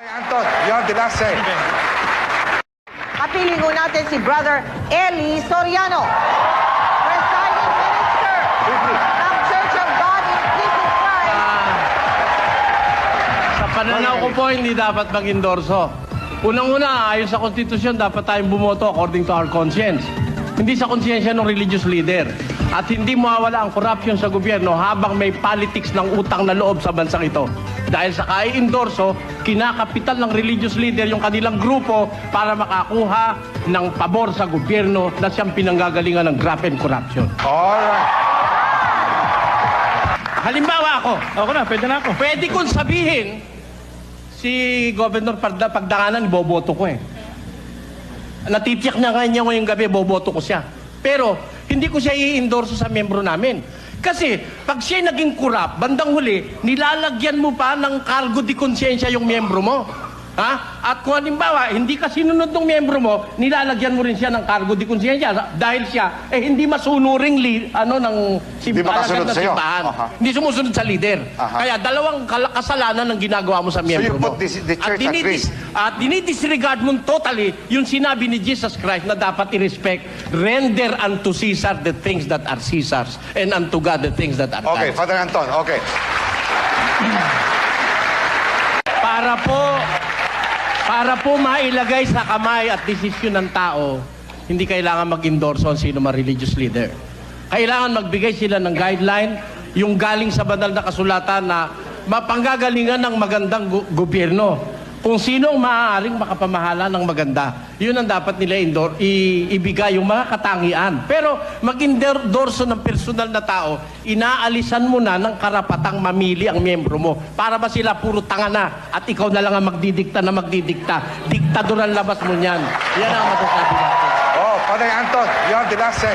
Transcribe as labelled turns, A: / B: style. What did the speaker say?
A: Anton, you have the last say.
B: Kapiling ho natin si Brother Eli Soriano, Presiding Minister ng Church of God in Jesus Christ.
C: Sa pananaw ko po, hindi dapat mag-endorso. Unang-una, ayon sa konstitusyon, dapat tayong bumoto according to our conscience. Hindi sa konsyensya ng religious leader. At hindi mawawala ang corruption sa gobyerno habang may politics ng utang na loob sa bansang ito. Dahil sa kai-endorso, kinakapital ng religious leader yung kanilang grupo para makakuha ng pabor sa gobyerno na siyang pinanggagalingan ng graft and corruption.
A: Alright.
C: Halimbawa ako,
D: Pwede na ako.
C: pwede kong sabihin, si Governor Pagdanganan, boboto ko eh. Natitiyak na nga niya ngayong gabi, boboto ko siya. Pero, hindi ko siya i-endorso sa membro namin. Kasi, pag siya naging corrupt, bandang huli, nilalagyan mo pa ng cargo di konsyensya yung membro mo. Ha? At kung halimbawa, hindi ka sinunod ng membro mo, nilalagyan mo rin siya ng cargo di konsyensya dahil siya, hindi masunuring ng
A: makasunod sa'yo.
C: simbahan.
A: Aha.
C: Hindi sumusunod sa leader.
A: Aha.
C: Kaya dalawang kasalanan ng ginagawa mo sa
A: you
C: miyembro mo.
A: put the church at risk.
C: At dinidisregard mo totally yung sinabi ni Jesus Christ na dapat i-respect, render unto Caesar the things that are Caesar's and unto God the things that are
A: Okay,
C: God's.
A: Father Anton, okay.
C: Para po mailagay sa kamay at desisyon ng tao, hindi kailangan mag-endorso ang sino man religious leader. Kailangan magbigay sila ng guideline, yung galing sa banal na kasulatan na mapanggagalingan ng magandang gobyerno. Kung sino ang maaaring makapamahala ng maganda, yun ang dapat nila ibigay yung mga katangian. Pero mag-endorso ng personal na tao, inaalisan mo na ng karapatang mamili ang miyembro mo. Para ba sila puro tanga na at ikaw na lang ang magdidikta na magdidikta. Diktadoran labas mo niyan. Yan ang masasabi natin.
A: Oh, Father Anton, you have the last say.